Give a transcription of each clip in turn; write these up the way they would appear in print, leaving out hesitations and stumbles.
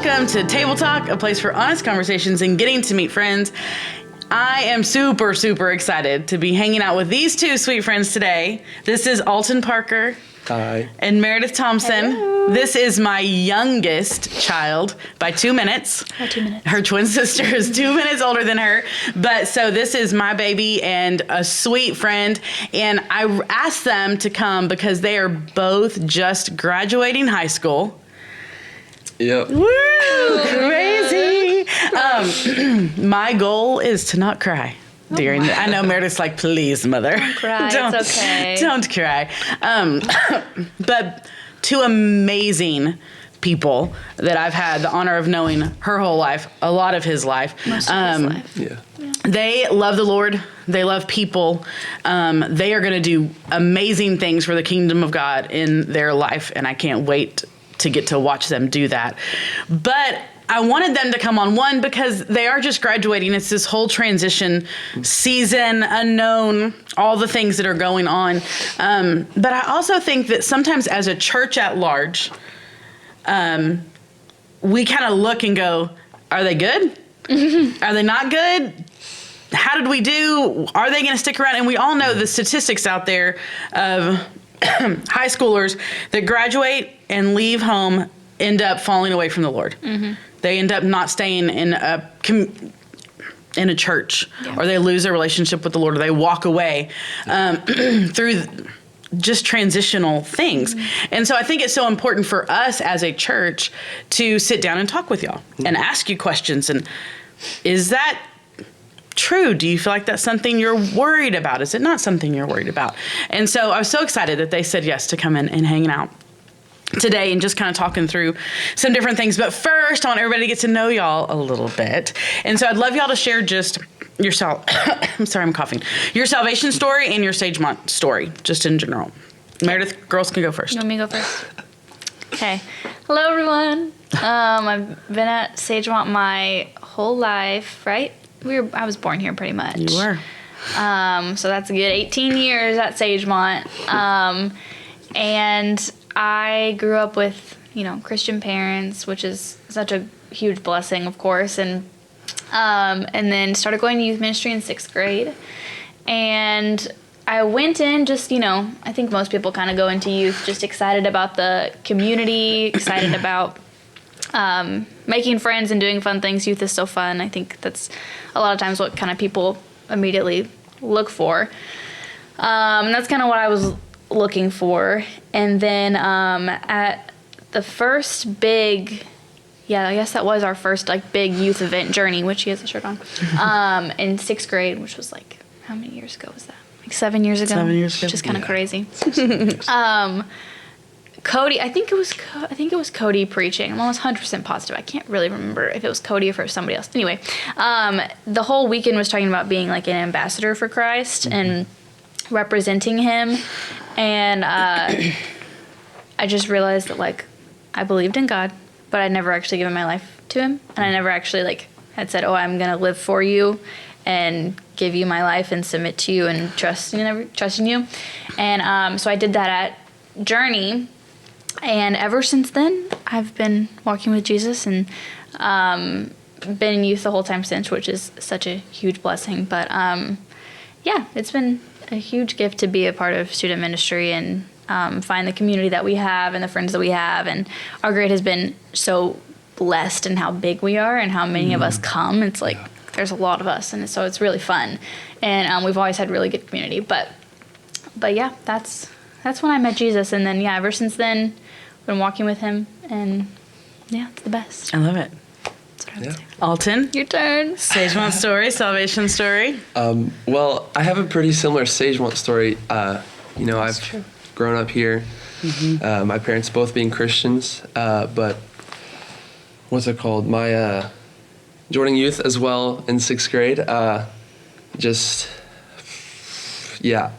welcome to Table Talk, a place for honest conversations and getting to meet friends. I am super, super excited to be hanging out with these two sweet friends today. This is Alton Parker. Hi. And Meredith Thompson. Hello. This is my youngest child by 2 minutes. By 2 minutes. Her twin sister is 2 minutes older than her. But so this is my baby and a sweet friend. And I asked them to come because they are both just graduating high school. Yep. Woo! Crazy. My goal is to not cry during. I know Meredith's like, please, mother, don't cry. It's okay. Don't cry. But two amazing people that I've had the honor of knowing her whole life, a lot of his life. Most of his life. Yeah. They love the Lord. They love people. They are going to do amazing things for the kingdom of God in their life, and I can't wait to get to watch them do that. But I wanted them to come on, one, because they are just graduating. It's this whole transition season, unknown, all the things that are going on. But I also think that sometimes as a church at large, we kind of look and go, are they good? Are they not good? How did we do? Are they going to stick around? And we all know the statistics out there of high schoolers that graduate and leave home end up falling away from the Lord. Mm-hmm. They end up not staying in a church, or they lose their relationship with the Lord, or they walk away through just transitional things. Mm-hmm. And so I think it's so important for us as a church to sit down and talk with y'all and ask you questions. And is that true? Do you feel like that's something you're worried about? Is it not something you're worried about? And so I was so excited that they said yes to come in and hanging out today and just kind of talking through some different things. But first, I want everybody to get to know y'all a little bit. And so I'd love y'all to share just yourself. I'm sorry, I'm coughing. Your salvation story and your Sagemont story, just in general. Meredith, girls can go first. You want me to go first? Okay. Hello, everyone. I've been at Sagemont my whole life, right? I was born here pretty much. You were. So that's a good 18 years at Sagemont. And I grew up with, Christian parents, which is such a huge blessing, of course. And then started going to youth ministry in 6th grade. And I went in just, I think most people kind of go into youth just excited about the community, excited about making friends and doing fun things. Youth is so fun. I think that's a lot of times what kind of people immediately look for. And that's kind of what I was looking for. And then at the first big, I guess that was our first big youth event, Journey, which he has a shirt on, in 6th grade, which was how many years ago was that? 7 years ago? 7 years ago. Which is kind of crazy. Cody, I think it was Cody preaching. I'm almost 100% positive. I can't really remember if it was Cody or if it was somebody else. Anyway, the whole weekend was talking about being an ambassador for Christ and representing him. And I just realized that I believed in God, but I'd never actually given my life to him. And I never actually had said, oh, I'm going to live for you and give you my life and submit to you and trust in you. And so I did that at Journey. And ever since then, I've been walking with Jesus and been in youth the whole time since, which is such a huge blessing. But it's been a huge gift to be a part of student ministry and find the community that we have and the friends that we have. And our grade has been so blessed in how big we are and how many of us come. It's there's a lot of us, and so it's really fun. And we've always had really good community. But yeah, that's when I met Jesus. And then, ever since then, been walking with him, and it's the best. I love it. That's what I would say. Alton? Your turn. Sagemont story, salvation story. Well, I have a pretty similar Sagemont story. I've grown up here. Mm-hmm. My parents both being Christians, but what's it called? My joining youth as well in 6th grade.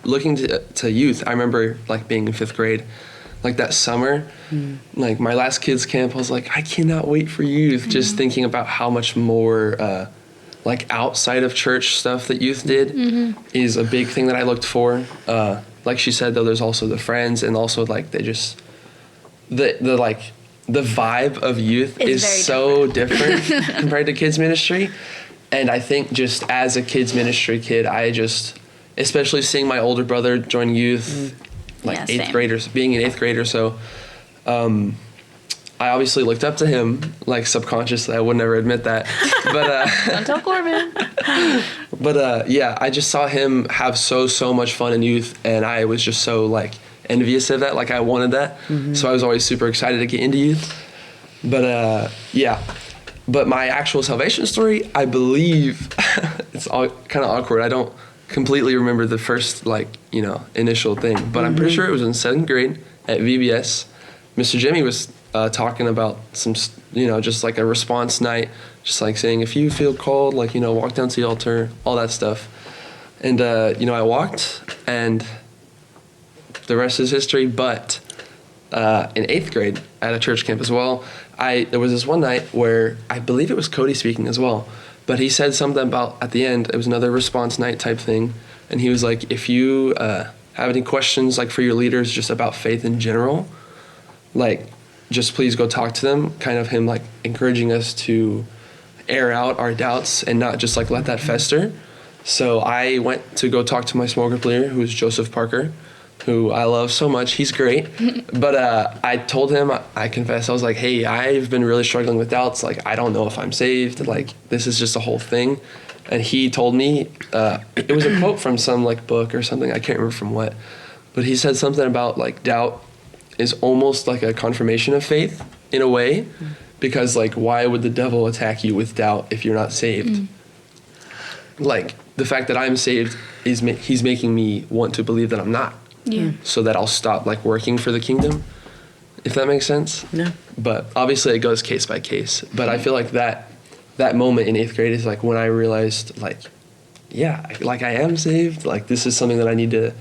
Looking to youth. I remember being in 5th grade, that summer, my last kids camp. I was I cannot wait for youth. Mm-hmm. Just thinking about how much more outside of church stuff that youth did is a big thing that I looked for. Like she said, though, there's also the friends, and also the the vibe of youth It's is so different compared to kids ministry. And I think just as a kids ministry kid, especially seeing my older brother join youth, like Yeah, eighth graders, being an eighth grader. So I obviously looked up to him, like subconsciously. I would never admit that. But Don't tell Corbin. But yeah, I just saw him have so much fun in youth, and I was just so like envious of that. Like I wanted that, so I was always super excited to get into youth. But yeah, but my actual salvation story, I believe, it's all kind of awkward. I don't completely remember the first initial thing, but I'm pretty sure it was in 7th grade at VBS. Mr. Jimmy was talking about some, just like a response night, just like saying, if you feel called, walk down to the altar, all that stuff. And, I walked, and the rest is history. But in 8th grade at a church camp as well, there was this one night where I believe it was Cody speaking as well, but he said something about, at the end, it was another response night type thing. And he was like, if you have any questions, for your leaders, just about faith in general, just please go talk to them. Kind of him encouraging us to air out our doubts and not just let that fester. So I went to go talk to my small group leader, who's Joseph Parker, who I love so much. He's great. But I told him, I confess, I was like, hey, I've been really struggling with doubts. I don't know if I'm saved. This is just a whole thing. And he told me, it was a quote from some book or something. I can't remember from what. But he said something about doubt is almost like a confirmation of faith in a way, because why would the devil attack you with doubt if you're not saved? The fact that I'm saved is he's making me want to believe that I'm not. Yeah. So that I'll stop working for the kingdom, if that makes sense. Yeah. But obviously it goes case by case. But I feel that moment in 8th grade is when I realized yeah, I am saved. This is something that I need to,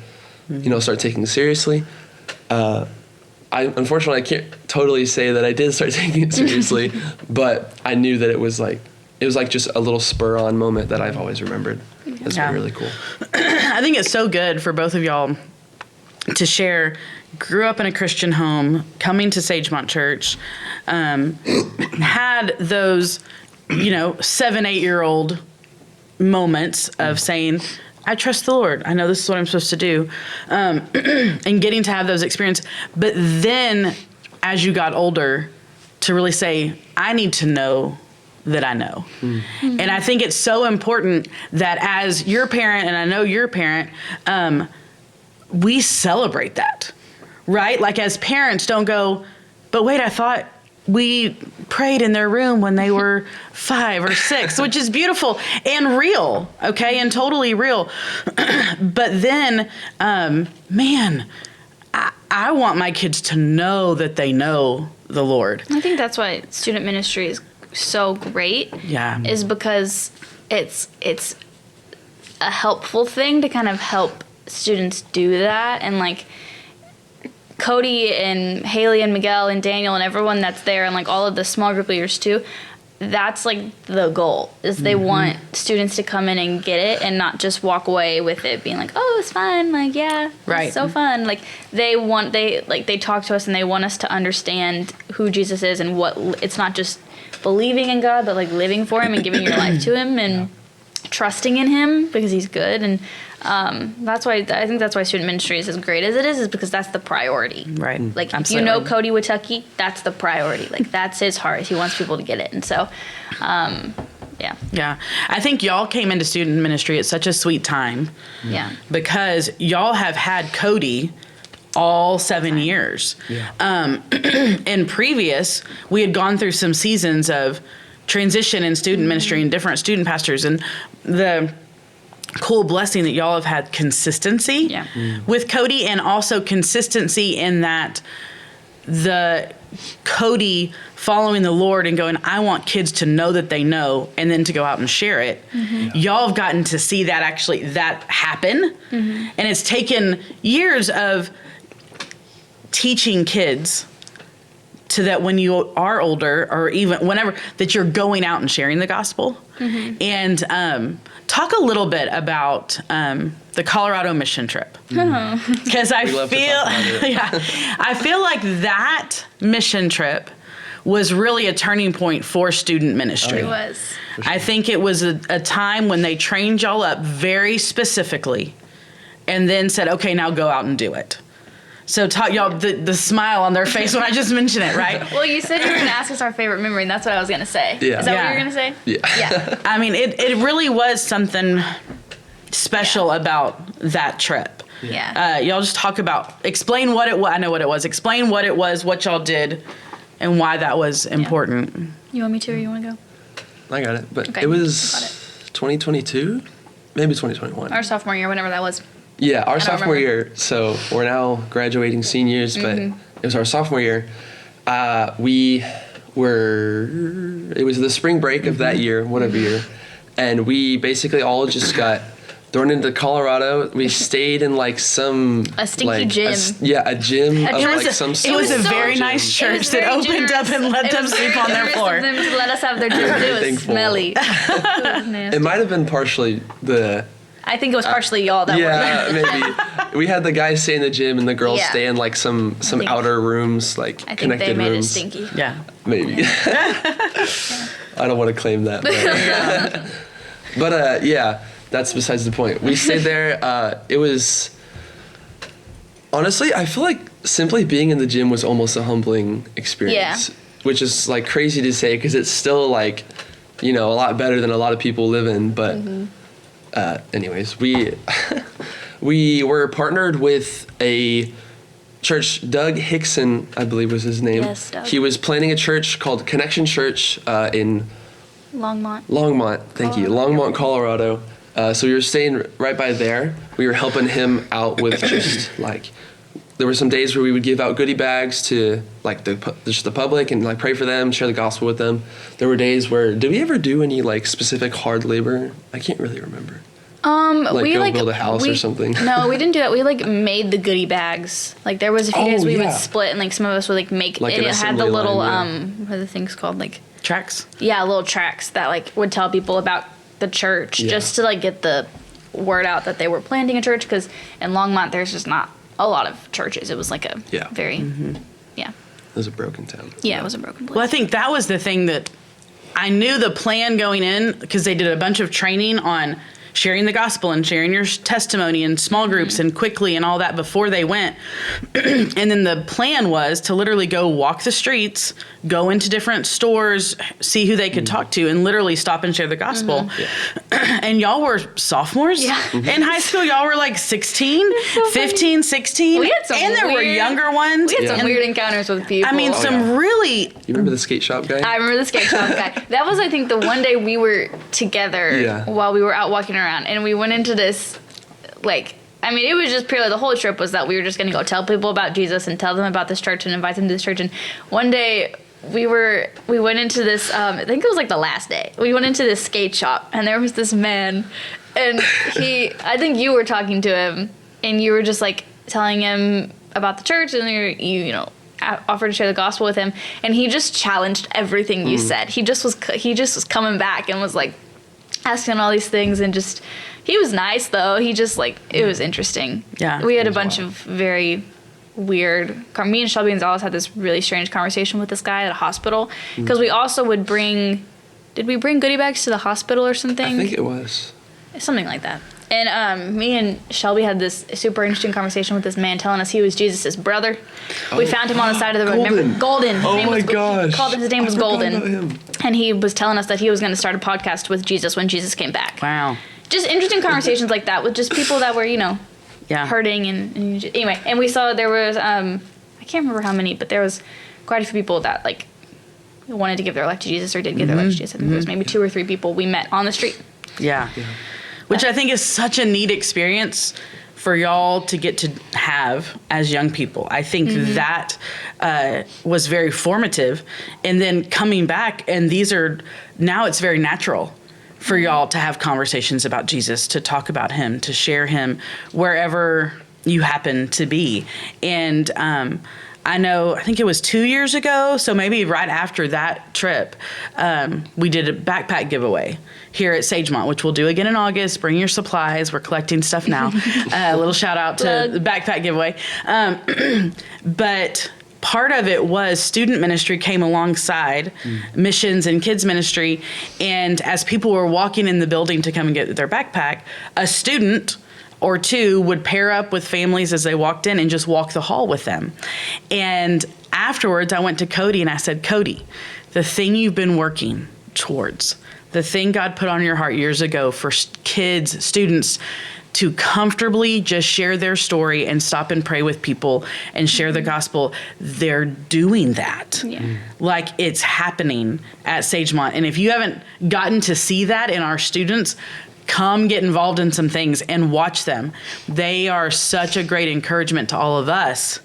start taking seriously. Unfortunately, I can't totally say that I did start taking it seriously, but I knew that it was just a little spur on moment that I've always remembered. That's been really cool. I think it's so good for both of y'all to share. Grew up in a Christian home, coming to Sagemont Church, had those, 7-8-year-old moments of saying, I trust the Lord. I know this is what I'm supposed to do. And getting to have those experiences. But then as you got older, to really say, I need to know that I know. Mm-hmm. And I think it's so important that as your parent, and I know your parent, we celebrate that, right? As parents, don't go, but wait, I thought we prayed in their room when they were 5 or 6, which is beautiful and real, okay, and totally real. But then, man, I want my kids to know that they know the Lord. I think that's why student ministry is so great. Yeah. Is because it's a helpful thing to kind of help students do that. And Cody and Haley and Miguel and Daniel and everyone that's there, and all of the small group leaders too, that's the goal, is they want students to come in and get it and not just walk away with it being oh, it's fun, yeah, right, it's so fun. They talk to us and they want us to understand who Jesus is and what it's not just believing in God, but living for him and giving your life to him and trusting in him because he's good. And that's why I think that's why student ministry is as great as it is because that's the priority. Right. If Absolutely. you know Cody Watucky, that's the priority. That's his heart. He wants people to get it. And so, yeah. Yeah. I think y'all came into student ministry at such a sweet time. Yeah. Because y'all have had Cody all 7 years. Yeah. In previous, we had gone through some seasons of transition in student ministry and different student pastors, and the cool blessing that y'all have had consistency with Cody, and also consistency in that the Cody following the Lord and going, I want kids to know that they know, and then to go out and share it. Mm-hmm. Y'all have gotten to see that that happen. Mm-hmm. And it's taken years of teaching kids to that when you are older, or even whenever, that you're going out and sharing the gospel. Mm-hmm. And talk a little bit about the Colorado mission trip, because I feel like that mission trip was really a turning point for student ministry. It was. I think it was a time when they trained y'all up very specifically and then said, okay, now go out and do it. So y'all, the smile on their face when I just mentioned it, right? Well, you said you were going to ask us our favorite memory, and that's what I was going to say. Yeah. Is that what you were going to say? Yeah. I mean, it really was something special about that trip. Yeah. Y'all just explain what it was. I know what it was. Explain what it was, what y'all did, and why that was important. You want me to, or you want to go? I got it. But Okay, it was got it. 2022, maybe 2021. Our sophomore year, whenever that was. Yeah, our sophomore remember. year. So we're now graduating seniors, but it was our sophomore year. It was the spring break of that year, whatever year. And we basically all just got thrown into Colorado. We stayed in like some A stinky gym. A gym of It was like some It was a so very gym. nice It church was that very opened up generous. and let It them was sleep very on their generous floor. of them to let us have their gym. It was Thankful. smelly. It was nasty. It might have been partially I think it was partially y'all that were. maybe. We had the guys stay in the gym and the girls Yeah. stay in like some think- outer rooms, like I think connected they made rooms. it stinky. Yeah. Maybe. I don't want to claim that. But yeah, that's besides the point. We stayed there. It was, honestly, I feel like simply being in the gym was almost a humbling experience. Yeah. Which is like crazy to say because it's still like, a lot better than a lot of people live in. But anyways, we were partnered with a church. Doug Hickson, I believe was his name. Yes, Doug. He was planning a church called Connection Church in Longmont. Longmont. Thank you, Longmont, Colorado. So we were staying right by there. We were helping him out with just like, there were some days where we would give out goodie bags to like just the public and like pray for them, share the gospel with them. There were days where, did we ever do any like specific hard labor? I can't really remember. Like we go build a house or something. No, we didn't do that. We like made the goodie bags. Like there was a few days we yeah. would split, and like some of us would like make. Like and an it had the assembly little line, what are the things called? Like Tracks. little tracks that like would tell people about the church, Yeah. just to like get the word out that they were planting a church. Because in Longmont, there's just not a lot of churches. It was like a very It was a broken town. yeah, it was a broken place. Well, I think that was the thing that I knew the plan going in because they did a bunch of training on sharing the gospel and sharing your testimony in small groups and quickly and all that before they went. And then the plan was to literally go walk the streets, go into different stores, see who they could talk to, and literally stop and share the gospel. And y'all were sophomores Yeah. in high school. Y'all were like 16, so 15, 16. We had some and there were weird- younger ones. we had some And, weird encounters with people. I mean, some yeah. really You remember the skate shop guy? I remember the skate shop guy. That was, I think, the one day we were together Yeah. while we were out walking around, and we went into this, like, I mean, it was just purely, the whole trip was that we were just going to go tell people about Jesus and tell them about this church and invite them to this church. And one day we went into this, I think it was like the last day, we went into this skate shop, and there was this man, and I think you were talking to him, and you were just like telling him about the church, and you offered to share the gospel with him, and he just challenged everything you said. He just was coming back and was like asking all these things, and just, he was nice though. He just like, it was interesting. Yeah. We had a was bunch wild. of very weird, me and Shelby Gonzalez had this really strange conversation with this guy at a hospital, because we also would did we bring goodie bags to the hospital or something? I think it was. Something like that. And me and Shelby had this super interesting conversation with this man telling us he was Jesus' brother. We found him on the side of the road. Golden. Remember? Golden. His Oh name my was, gosh. His name was I forgot Golden. about him. And he was telling us that he was going to start a podcast with Jesus when Jesus came back. wow. Just interesting conversations like that with just people that were, Yeah. hurting. And anyway, and we saw there was, I can't remember how many, but there was quite a few people that like wanted to give their life to Jesus or did give their life to Jesus. I think there was maybe 2 or 3 people we met on the street. Yeah. Which I think is such a neat experience for y'all to get to have as young people. I think that was very formative. And then coming back, and now it's very natural for y'all to have conversations about Jesus, to talk about him, to share him wherever you happen to be. And I think it was 2 years ago, so maybe right after that trip, we did a backpack giveaway here at Sagemont, which we'll do again in August. Bring your supplies. We're collecting stuff now. A little shout out to the backpack giveaway. But part of it was student ministry came alongside missions and kids ministry. And as people were walking in the building to come and get their backpack, a student or two would pair up with families as they walked in and just walk the hall with them. And afterwards, I went to Cody and I said, Cody, the thing you've been working towards, the thing God put on your heart years ago for kids, students, to comfortably just share their story and stop and pray with people and share the gospel, they're doing that. Yeah. Like, it's happening at Sagemont. And if you haven't gotten to see that in our students, come get involved in some things and watch them. They are such a great encouragement to all of us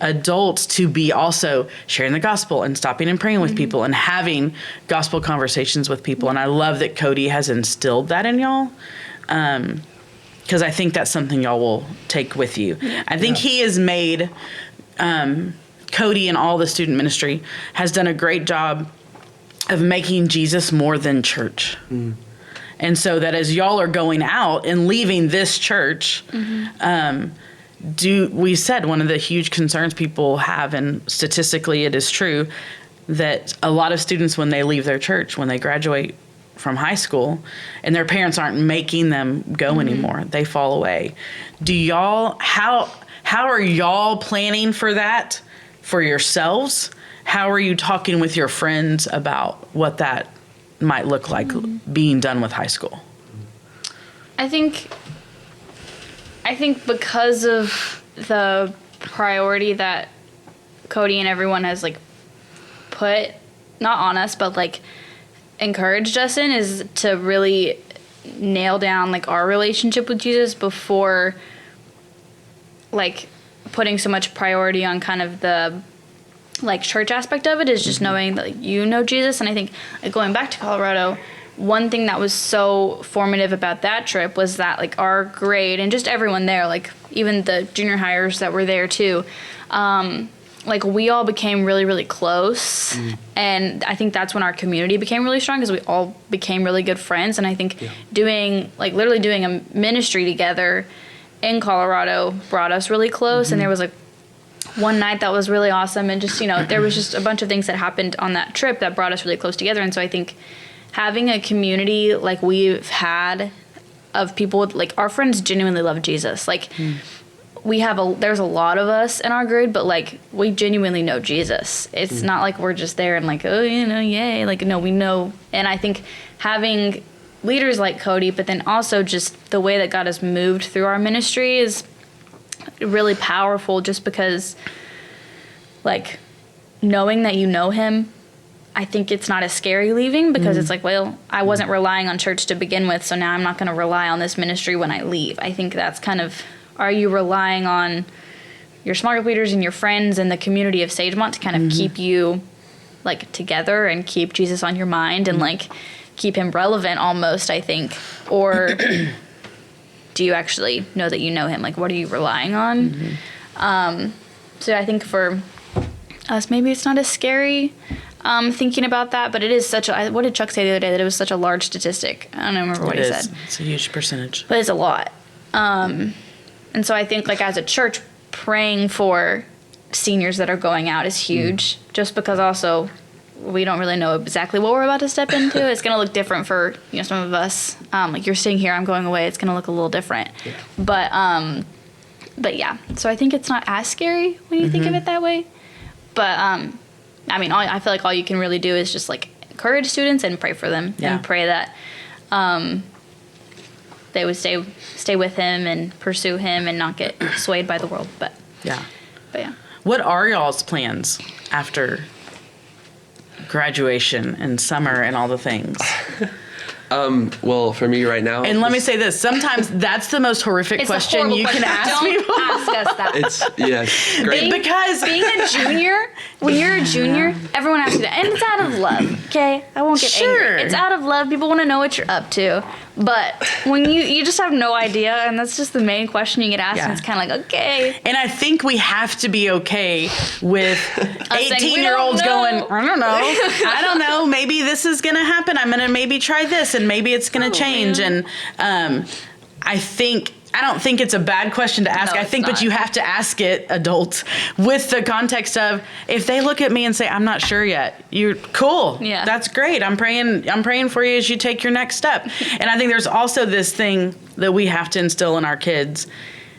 adults to be also sharing the gospel and stopping and praying with people and having gospel conversations with people. And I love that Cody has instilled that in y'all. Because I think that's something y'all will take with you. I think he has made, Cody and all the student ministry has done a great job of making Jesus more than church. And so that as y'all are going out and leaving this church, we said one of the huge concerns people have, and statistically it is true, that a lot of students when they leave their church, when they graduate from high school and their parents aren't making them go anymore, they fall away. Do y'all, how are y'all planning for that for yourselves? How are you talking with your friends about what that might look like being done with high school? I think because of the priority that Cody and everyone has like put, not on us, but like encouraged us in, is to really nail down like our relationship with Jesus before like putting so much priority on kind of the like church aspect of it, is just knowing that you know Jesus. And I think like going back to Colorado, one thing that was so formative about that trip was that like our grade and just everyone there, like even the junior hires that were there too, like we all became really, really close. And I think that's when our community became really strong, because we all became really good friends. And I think literally doing a ministry together in Colorado brought us really close. And there was like one night that was really awesome. And just, there was just a bunch of things that happened on that trip that brought us really close together. And so I think having a community like we've had of people with, like, our friends genuinely love Jesus. Like, there's a lot of us in our grade, but like we genuinely know Jesus. It's not like we're just there and like, oh, yay. Like, no, we know. And I think having leaders like Cody, but then also just the way that God has moved through our ministry is really powerful, just because like knowing that you know him, I think it's not as scary leaving, because it's like, well, I wasn't relying on church to begin with, so now I'm not going to rely on this ministry when I leave. I think that's kind of, are you relying on your small group leaders and your friends and the community of Sagemont to kind of keep you like together and keep Jesus on your mind and like keep him relevant almost, I think? Or do you actually know that you know him? Like, what are you relying on? So I think for us, maybe it's not as scary thinking about that, but it is such a, what did Chuck say the other day? That it was such a large statistic. I don't remember what he said. It's a huge percentage. But it's a lot. And so I think like as a church, praying for seniors that are going out is huge, just because also we don't really know exactly what we're about to step into. It's going to look different for, some of us. Like you're sitting here, I'm going away. It's going to look a little different. Yeah. But yeah, so I think it's not as scary when you think of it that way. But I mean, I feel like all you can really do is just like encourage students and pray for them and pray that they would stay with him and pursue him and not get swayed by the world. But yeah. What are y'all's plans after graduation and summer and all the things? Well, for me right now, and let me say this: sometimes that's the most horrific question you can ask people. Don't ask us that. It's great. Because being a junior, when you're a junior, everyone asks you that, and it's out of love. Okay, I won't get angry. It's out of love. People want to know what you're up to, but when you just have no idea, and that's just the main question you get asked, and it's kind of like, okay. And I think we have to be okay with 18-year-olds going, I don't know, maybe this is gonna happen. I'm gonna maybe try this, and maybe it's gonna change. And I think I don't think it's a bad question to ask. No, I think, it's but you not. have to ask it, adults, with the context of, if they look at me and say, I'm not sure yet, you're cool. Yeah. That's great. I'm praying for you as you take your next step. And I think there's also this thing that we have to instill in our kids,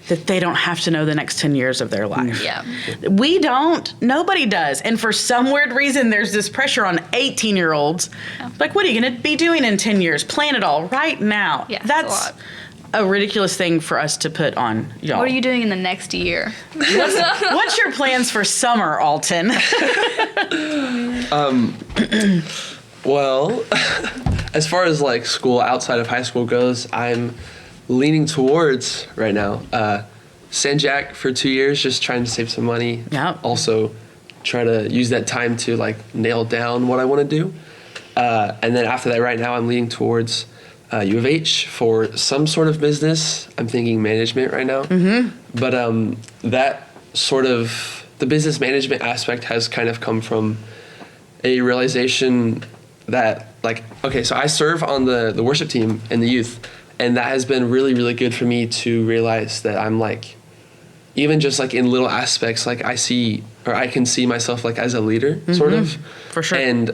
that they don't have to know the next 10 years of their life. Yeah. We don't. Nobody does. And for some weird reason, there's this pressure on 18-year-olds. Yeah. Like, what are you going to be doing in 10 years? Plan it all right now. Yeah, it's a That's lot. a ridiculous thing for us to put on y'all. What are you doing in the next year? What's your plans for summer, Alton? Well, as far as like school outside of high school goes, I'm leaning towards right now San Jack for 2 years, just trying to save some money. Yeah. Also, try to use that time to like nail down what I want to do. And then after that, right now, I'm leaning towards U of H for some sort of business. I'm thinking management right now. Mm-hmm. But that sort of, the business management aspect has kind of come from a realization that, like, okay, so I serve on the worship team and the youth, and that has been really, really good for me to realize that I'm like, even just like in little aspects, like I can see myself like as a leader, sort of. For sure. And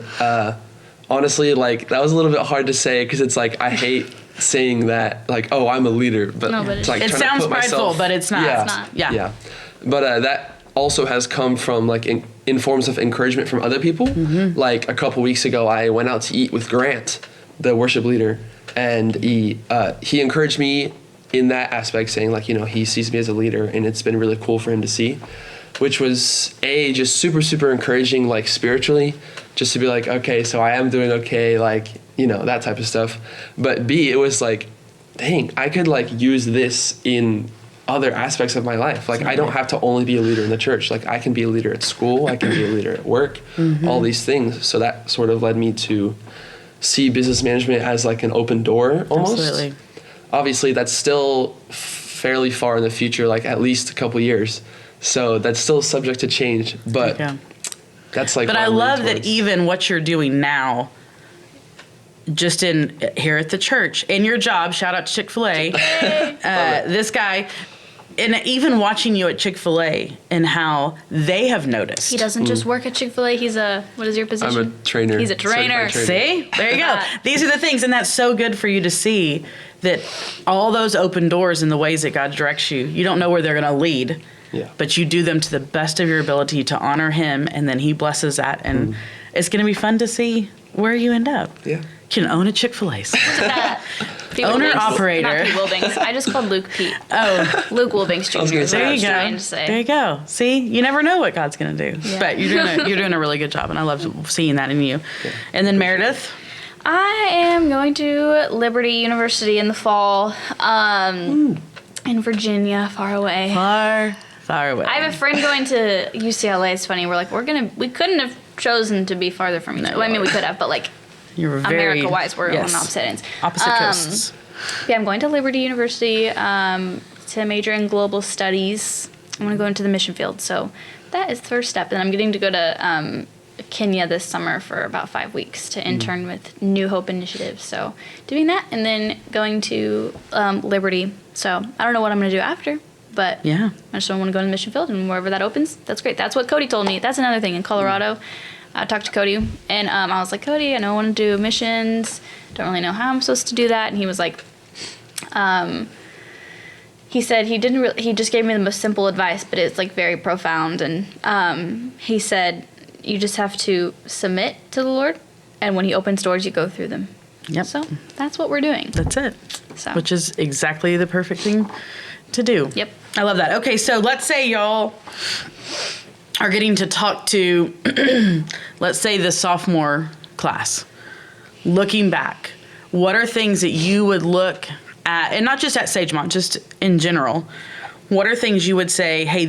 honestly, like that was a little bit hard to say because it's like I hate saying that, like, oh, I'm a leader, but No, but it's like It trying to sounds put prideful, myself- but it's not. Yeah. It's not. Yeah. Yeah. But that also has come from like in forms of encouragement from other people. Mm-hmm. Like a couple weeks ago, I went out to eat with Grant, the worship leader, and he encouraged me in that aspect, saying like, you know, he sees me as a leader, and it's been really cool for him to see, which was just super, super encouraging, like spiritually, just to be like, okay, so I am doing okay, like, you know, that type of stuff. But B, it was like, dang, I could like use this in other aspects of my life. Like I don't have to only be a leader in the church. Like I can be a leader at school, I can be a leader at work, all these things. So that sort of led me to see business management as like an open door almost. Absolutely. Obviously that's still fairly far in the future, like at least a couple years. So that's still subject to change, but Yeah. that's like But what I I'm leaning love that towards. even what you're doing now, just in here at the church, in your job, shout out to Chick-fil-A, this guy, and even watching you at Chick-fil-A and how they have noticed. He doesn't just work at Chick-fil-A. He's what is your position? I'm a trainer. He's a trainer. Certified trainer. See? There you go. These are the things, and that's so good for you to see that all those open doors and the ways that God directs you, you don't know where they're going to lead, Yeah. but you do them to the best of your ability to honor Him, and then He blesses that, and it's going to be fun to see where you end up. Yeah. You can own a Chick-fil-A. Pete Owner, Wilbanks. operator. Not Pete Wilbanks. I just called Luke Pete. Oh, Luke Wilbanks Jr. was gonna is say, what I there was you trying go. to say. There you go. See, you never know what God's going to do, Yeah. but you're doing a really good job, and I love seeing that in you. And then Meredith. I am going to Liberty University in the fall, in Virginia, far away. Far away. I have a friend going to UCLA. It's funny. We're like, we couldn't have chosen to be farther from each other. Well, I mean, we could have, but like You're very America-wise, we're yes. on opposite ends. Opposite coasts. Yeah, I'm going to Liberty University to major in global studies. I'm going to go into the mission field. So that is the first step. And I'm getting to go to Kenya this summer for about 5 weeks to intern with New Hope Initiative. So doing that and then going to Liberty. So I don't know what I'm going to do after, but Yeah. I just want to go to the mission field, and wherever that opens, that's great. That's what Cody told me. That's another thing in Colorado. I talked to Cody, and I was like, Cody, I know I want to do missions. Don't really know how I'm supposed to do that. And he was like, he said he just gave me the most simple advice, but it's like very profound. And he said, you just have to submit to the Lord, and when He opens doors, you go through them. Yep. So that's what we're doing. That's it. So. Which is exactly the perfect thing to do. Yep. I love that. Okay, so let's say y'all are getting to talk to, let's say, the sophomore class. Looking back, what are things that you would look at, and not just at Sagemont, just in general, what are things you would say, hey,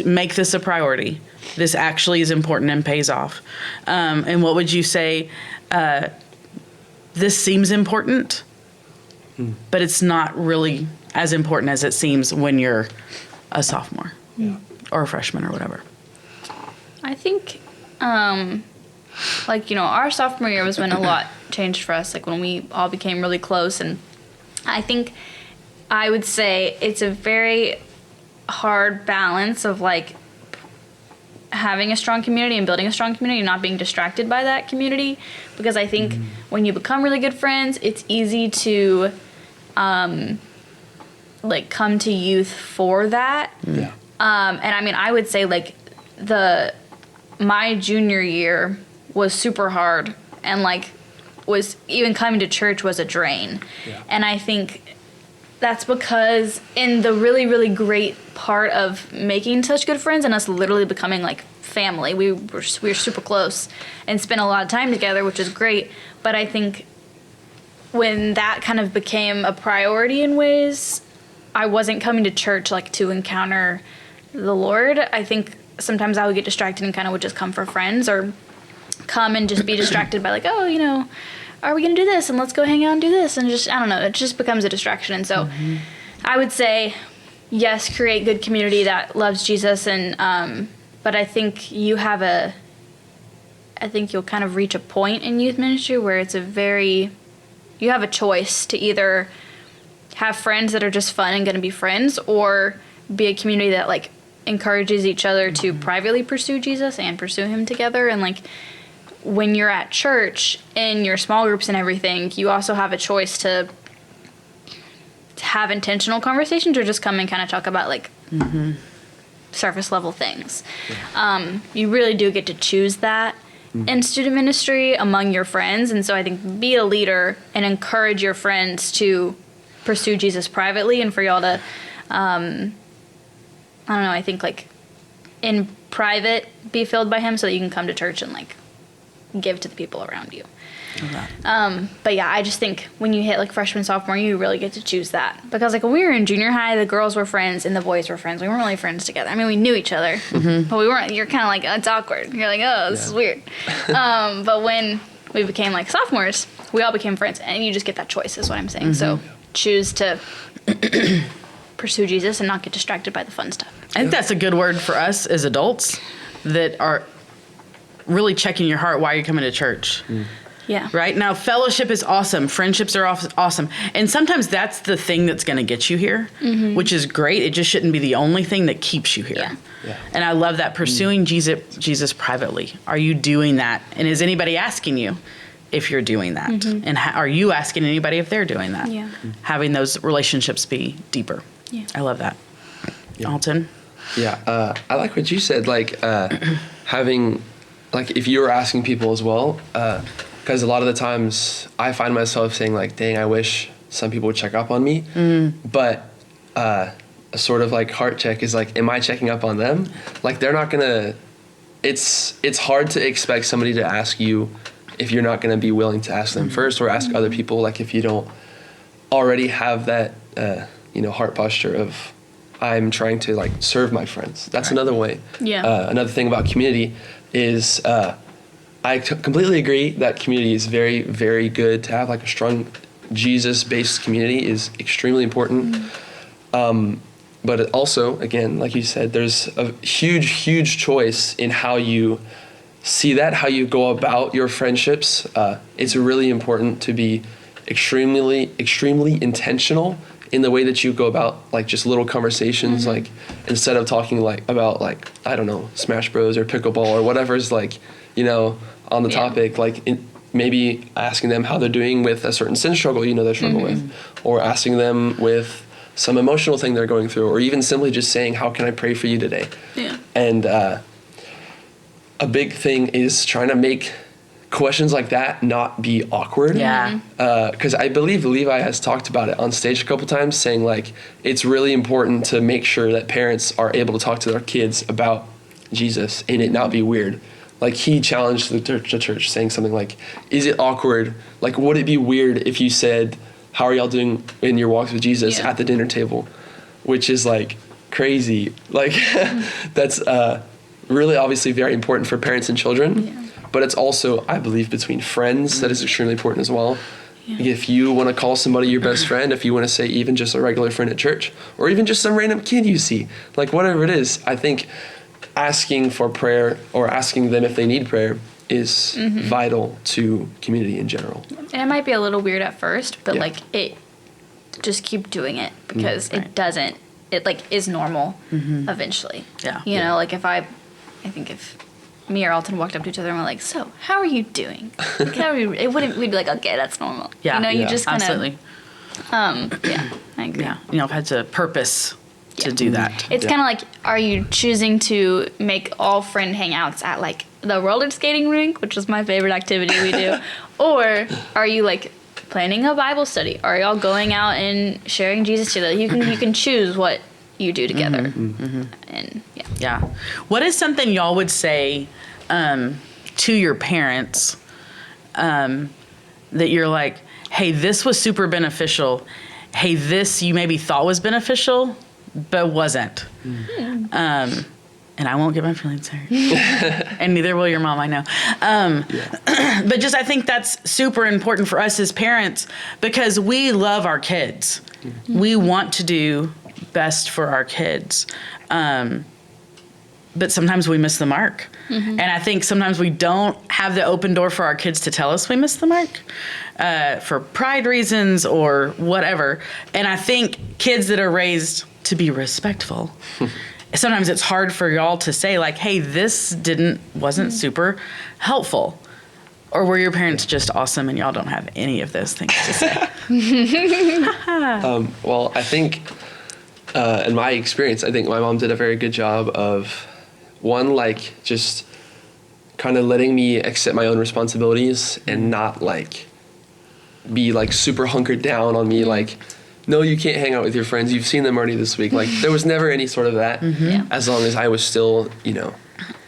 make this a priority. This actually is important and pays off. And what would you say, this seems important, but it's not really as important as it seems when you're a sophomore or a freshman or whatever. I think, our sophomore year was when a lot changed for us, like when we all became really close. And I think I would say it's a very hard balance of like having a strong community and building a strong community, not being distracted by that community, because I think when you become really good friends, it's easy to like come to youth for that. Yeah. And I mean, I would say like my junior year was super hard, and like was even coming to church was a drain. Yeah. And I think that's because in the really, really great part of making such good friends and us literally becoming like family, we were super close and spent a lot of time together, which is great. But I think when that kind of became a priority in ways, I wasn't coming to church like to encounter the Lord. I think sometimes I would get distracted and kind of would just come for friends, or come and just be distracted by like, oh, you know, are we going to do this? And let's go hang out and do this. And just, I don't know, it just becomes a distraction. And so I would say, yes, create good community that loves Jesus. And, but I think you'll kind of reach a point in youth ministry where it's you have a choice to either have friends that are just fun and going to be friends, or be a community that like encourages each other to privately pursue Jesus and pursue him together. And like, when you're at church in your small groups and everything, you also have a choice to have intentional conversations, or just come and kind of talk about like surface level things. You really do get to choose that in student ministry among your friends. And so I think be a leader and encourage your friends to pursue Jesus privately, and for y'all to, I don't know, I think like in private be filled by him so that you can come to church and like give to the people around you. But yeah, I just think when you hit like freshman, sophomore, you really get to choose that, because like when we were in junior high, the girls were friends and the boys were friends. We weren't really friends together. I mean, we knew each other, but we weren't. You're kind of like, oh, it's awkward. You're like, oh, this is weird. But when we became like sophomores, we all became friends, and you just get that choice, is what I'm saying. So choose to pursue Jesus and not get distracted by the fun stuff. I think that's a good word for us as adults that are really checking your heart while you're coming to church. Yeah. Right? Now, fellowship is awesome. Friendships are awesome. And sometimes that's the thing that's going to get you here, which is great. It just shouldn't be the only thing that keeps you here. Yeah. And I love that, pursuing Jesus privately. Are you doing that? And is anybody asking you if you're doing that? And are you asking anybody if they're doing that? Yeah. Having those relationships be deeper. Yeah. I love that. Yeah. Alton? Yeah, I like what you said, like having, like if you're asking people as well, because a lot of the times I find myself saying like, dang, I wish some people would check up on me, but a sort of like heart check is like, am I checking up on them? Like they're not gonna, it's hard to expect somebody to ask you if you're not gonna be willing to ask them first, or ask other people, like if you don't already have that, heart posture of, I'm trying to like serve my friends. That's another way. Yeah. Another thing about community is I completely agree that community is very, very good. To have like a strong Jesus-based community is extremely important. But it also, again, like you said, there's a huge, huge choice in how you see that, how you go about your friendships. It's really important to be extremely, extremely intentional in the way that you go about like just little conversations, like instead of talking like about like, I don't know, Smash Bros or pickleball or whatever's like, on the topic, like maybe asking them how they're doing with a certain sin struggle, they struggle with, or asking them with some emotional thing they're going through, or even simply just saying, how can I pray for you today? Yeah. And a big thing is trying to make questions like that not be awkward. Yeah. Because I believe Levi has talked about it on stage a couple times, saying like it's really important to make sure that parents are able to talk to their kids about Jesus and it not be weird. Like he challenged the church saying something like, is it awkward? Like, would it be weird if you said, how are y'all doing in your walks with Jesus at the dinner table? Which is like crazy. Like that's really obviously very important for parents and children. Yeah. But it's also, I believe, between friends that is extremely important as well. Yeah. Like if you want to call somebody your best friend, if you want to say even just a regular friend at church, or even just some random kid you see, like whatever it is, I think asking for prayer or asking them if they need prayer is vital to community in general. And it might be a little weird at first, but like just keep doing it because it doesn't. It like is normal eventually. Yeah. You know, like I think if me or Alton walked up to each other and were like, "So, how are you doing?" Like, we'd be like, "Okay, that's normal." Yeah. You know, you just kind of absolutely. yeah, I agree. Yeah. You know, I've had to purpose to Yeah. do that. It's kind of like, are you choosing to make all friend hangouts at like the roller skating rink, which is my favorite activity we do, or are you like planning a Bible study? Are y'all going out and sharing Jesus together? You can choose what you do together, and yeah. Yeah. What is something y'all would say to your parents that you're like, hey, this was super beneficial. Hey, this you maybe thought was beneficial, but wasn't. And I won't get my feelings hurt. And neither will your mom, I know. But just I think that's super important for us as parents because we love our kids. We want to do best for our kids. But sometimes we miss the mark. And I think sometimes we don't have the open door for our kids to tell us we missed the mark for pride reasons or whatever. And I think kids that are raised to be respectful, sometimes it's hard for y'all to say like, hey, this wasn't super helpful. Or were your parents just awesome and y'all don't have any of those things to say? Well, I think in my experience, I think my mom did a very good job of one, like just kind of letting me accept my own responsibilities and not like be like super hunkered down on me like, no, you can't hang out with your friends. You've seen them already this week. Like there was never any sort of that as long as I was still, you know,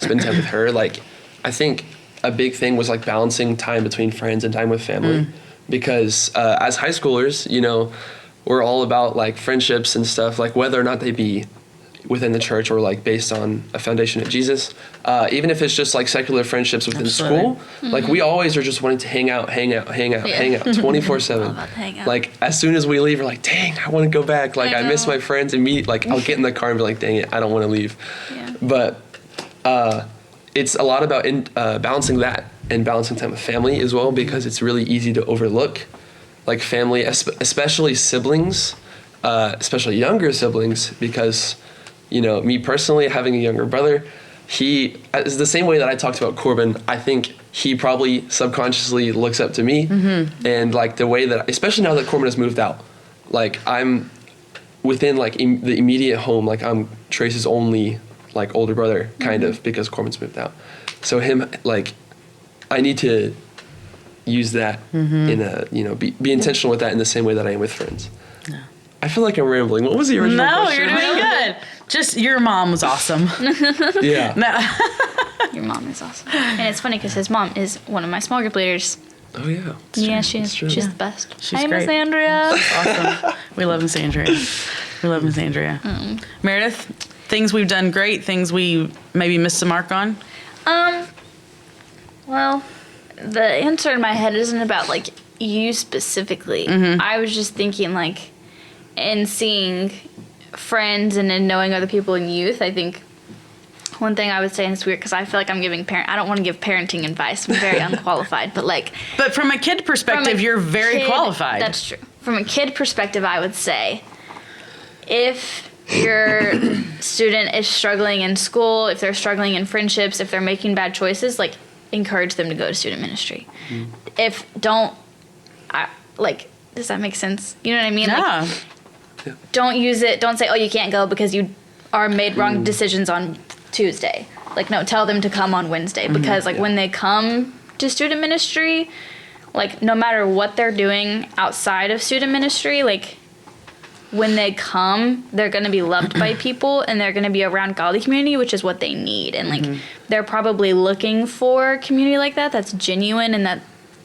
spending time with her. Like I think a big thing was like balancing time between friends and time with family because as high schoolers, you know, we're all about like friendships and stuff, like whether or not they be within the church or like based on a foundation of Jesus. Even if it's just like secular friendships within school, like we always are just wanting to hang out 24/7. Like as soon as we leave, we're like, dang, I want to go back. Like I miss my friends and meet, like I'll get in the car and be like, dang it, I don't want to leave. Yeah. But it's a lot about balancing that and balancing time with family as well, because it's really easy to overlook like family, especially siblings, especially younger siblings, because you know, me personally, having a younger brother, he is the same way that I talked about Corbin. I think he probably subconsciously looks up to me, and like the way that, especially now that Corbin has moved out, like I'm within like the immediate home, like I'm Trace's only like older brother, kind of, because Corbin's moved out. So him, like, I need to use that in a, you know, be intentional with that in the same way that I am with friends. Yeah. I feel like I'm rambling. What was the original question? No, you're doing good. Just your mom was awesome. Yeah. No. Your mom is awesome. And it's funny because his mom is one of my small group leaders. Oh, yeah. Yeah, she is. true. She's the best. She's Hi, Miss great. Andrea. Awesome. We love Miss Andrea. We love Miss Andrea. Meredith, things we've done great, things we maybe missed the mark on? Well, the answer in my head isn't about like you specifically. I was just thinking like in seeing friends and in knowing other people in youth, I think one thing I would say, and it's weird because I feel like I'm giving I don't want to give parenting advice. I'm very unqualified, but like. But from a kid perspective, you're very qualified. That's true. From a kid perspective, I would say if your student is struggling in school, if they're struggling in friendships, if they're making bad choices, like encourage them to go to student ministry. If does that make sense? You know what I mean? Yeah. Like, don't use it. Don't say, oh, you can't go because you are made wrong decisions on Tuesday. Like, no, tell them to come on Wednesday because, like, when they come to student ministry, like, no matter what they're doing outside of student ministry, like, when they come, they're going to be loved by people and they're going to be around godly community, which is what they need. And, like, they're probably looking for community like that that's genuine and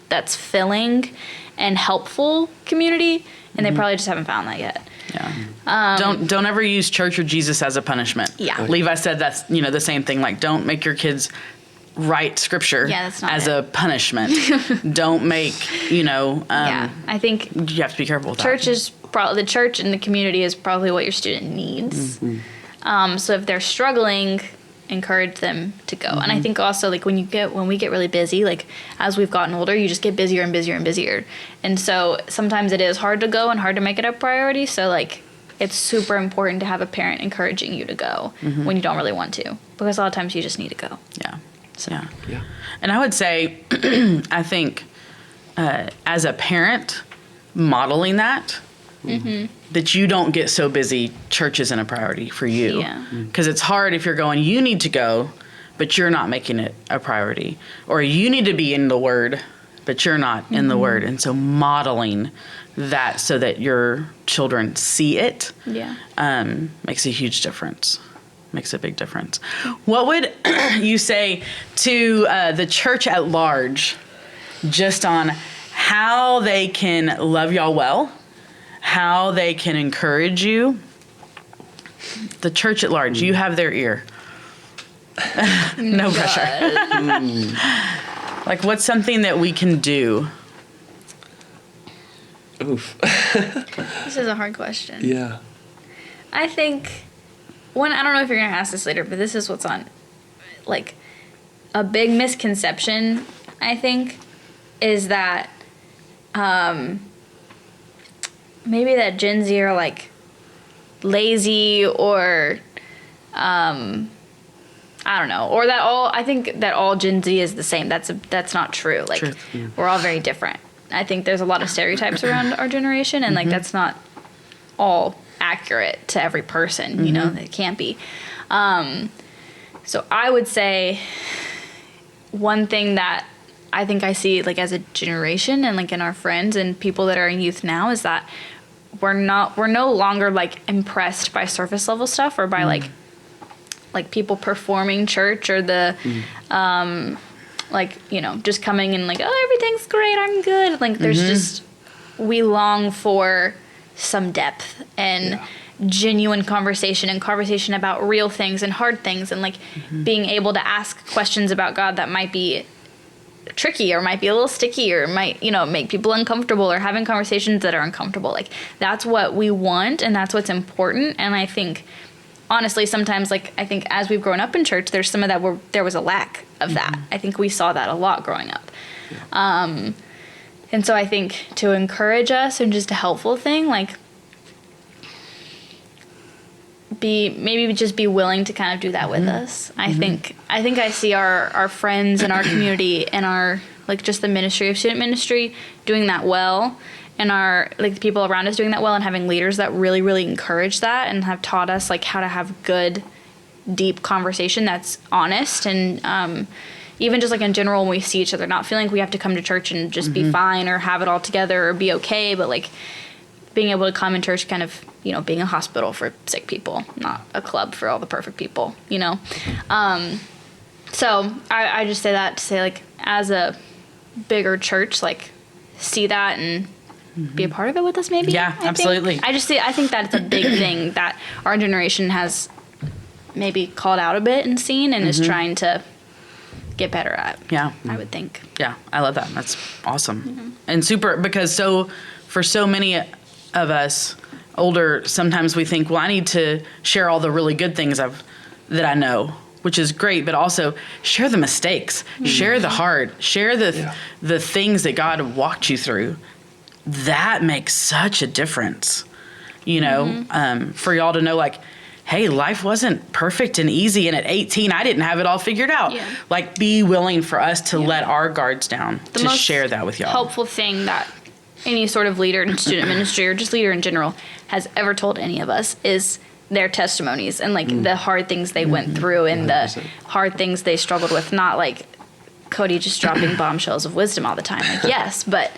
that's filling and helpful community, and they probably just haven't found that yet. Yeah. Don't ever use church or Jesus as a punishment. Yeah. Levi said that's, you know, the same thing. Like, don't make your kids write scripture that's not as it. a punishment. Don't make, you know, I think you have to be careful with church that. is the church and the community is probably what your student needs. So if they're struggling, encourage them to go. And I think also like when we get really busy, like as we've gotten older, you just get busier and busier and busier. And so sometimes it is hard to go and hard to make it a priority. So like it's super important to have a parent encouraging you to go when you don't really want to, because a lot of times you just need to go. Yeah. So. Yeah. And I would say, I think as a parent, modeling that, that you don't get so busy, church isn't a priority for you. Yeah. Because it's hard if you're going, you need to go, but you're not making it a priority. Or you need to be in the Word, but you're not in the Word. And so modeling that so that your children see it makes a huge difference. Makes a big difference. What would you say to the church at large, just on how they can love y'all well, how they can encourage you? The church at large, you have their ear. No pressure. Like, what's something that we can do? Oof. This is a hard question. Yeah. I think I don't know if you're going to ask this later, but this is what's on, like, a big misconception, I think, is that maybe that Gen Z are, like, lazy or, I don't know, or I think that all Gen Z is the same. That's not true. Like, we're all very different. I think there's a lot of stereotypes around our generation, and, like, that's not all accurate to every person, you know, it can't be. So I would say one thing that I think I see, like, as a generation and, like, in our friends and people that are in youth now is that we're no longer, like, impressed by surface level stuff or by like people performing church or the like, you know, just coming and like, oh, everything's great, I'm good. Like, there's just, we long for some depth and genuine conversation and conversation about real things and hard things and, like, being able to ask questions about God that might be tricky or might be a little sticky or might, you know, make people uncomfortable, or having conversations that are uncomfortable. Like, that's what we want and that's what's important. And I think, honestly, sometimes, like, I think as we've grown up in church, there's some of that where there was a lack of that. I think we saw that a lot growing up. And so I think to encourage us and just a helpful thing, like, just be willing to kind of do that with us. I think I see our friends and our community and our, like, just the ministry of student ministry doing that well, and our, like, the people around us doing that well, and having leaders that really, really encourage that and have taught us, like, how to have good, deep conversation that's honest. And even just, like, in general, when we see each other, not feeling like we have to come to church and just be fine or have it all together or be okay, but, like, being able to come in church, kind of, you know, being a hospital for sick people, not a club for all the perfect people, you know? So I just say that to say, like, as a bigger church, like, see that and be a part of it with us, maybe. Yeah, absolutely. I think that's a big thing that our generation has maybe called out a bit and seen and is trying to get better at. Yeah. I would think. Yeah, I love that. That's awesome. And super, because for so many of us older, sometimes we think, well, I need to share all the really good things that I know, which is great, but also share the mistakes, share the hard, share the things that God walked you through. That makes such a difference, you know, for y'all to know, like, hey, life wasn't perfect and easy, and at 18, I didn't have it all figured out. Yeah. Like, be willing for us to let our guards down, to share that with y'all. Helpful thing that any sort of leader in student ministry or just leader in general has ever told any of us is their testimonies and, like, the hard things they went through and 100%. The hard things they struggled with. Not like Cody just dropping bombshells of wisdom all the time. Like, yes, but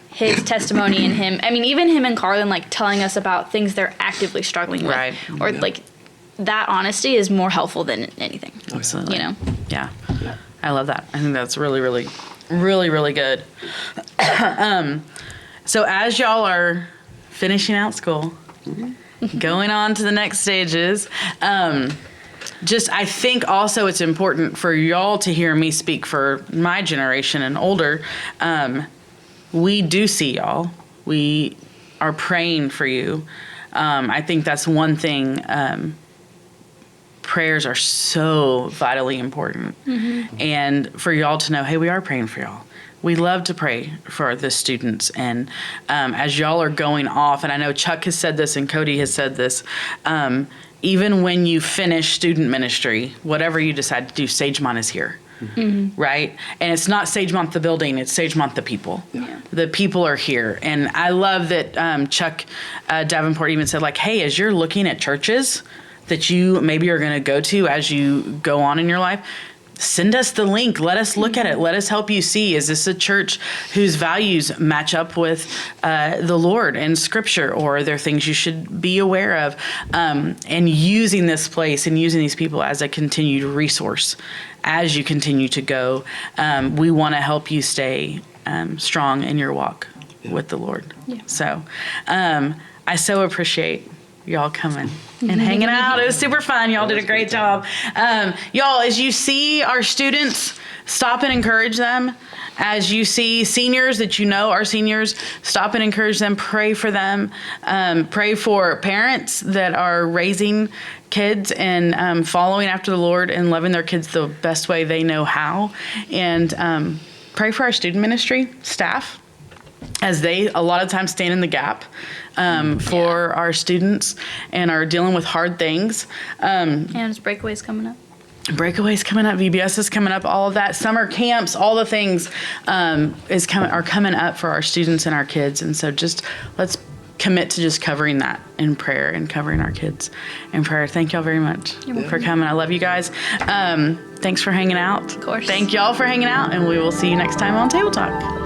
his testimony and him, I mean, even him and Carlin, like, telling us about things they're actively struggling with. Right. Or, like, that honesty is more helpful than anything. Absolutely. You know? Yeah. I love that. I think that's really, really, really, really good. So as y'all are finishing out school, going on to the next stages, I think also it's important for y'all to hear me speak for my generation and older. We do see y'all. We are praying for you. I think that's one thing prayers are so vitally important. And for y'all to know, hey, we are praying for y'all. We love to pray for the students. And as y'all are going off, and I know Chuck has said this and Cody has said this, even when you finish student ministry, whatever you decide to do, Sagemont is here. Right? And it's not Sagemont the building, it's Sagemont the people. Yeah. The people are here. And I love that Chuck Davenport even said, like, hey, as you're looking at churches that you maybe are going to go to as you go on in your life, send us the link. Let us look at it. Let us help you see, is this a church whose values match up with the Lord and Scripture, or are there things you should be aware of? And using this place and using these people as a continued resource as you continue to go. We want to help you stay strong in your walk with the Lord. Yeah. So I so appreciate y'all coming and hanging out. It was super fun. Y'all did a great job. Y'all, as you see our students, stop and encourage them. As you see seniors that you know are seniors, stop and encourage them. Pray for them. Pray for parents that are raising kids and following after the Lord and loving their kids the best way they know how. And pray for our student ministry staff, as they a lot of times stand in the gap for our students and are dealing with hard things. And it's breakaways coming up. Breakaways coming up, VBS is coming up, all of that, summer camps, all the things are coming up for our students and our kids. And so just let's commit to just covering that in prayer and covering our kids in prayer. Thank y'all very much for coming. I love you guys. Thanks for hanging out. Of course. Thank y'all for hanging out, and we will see you next time on Table Talk.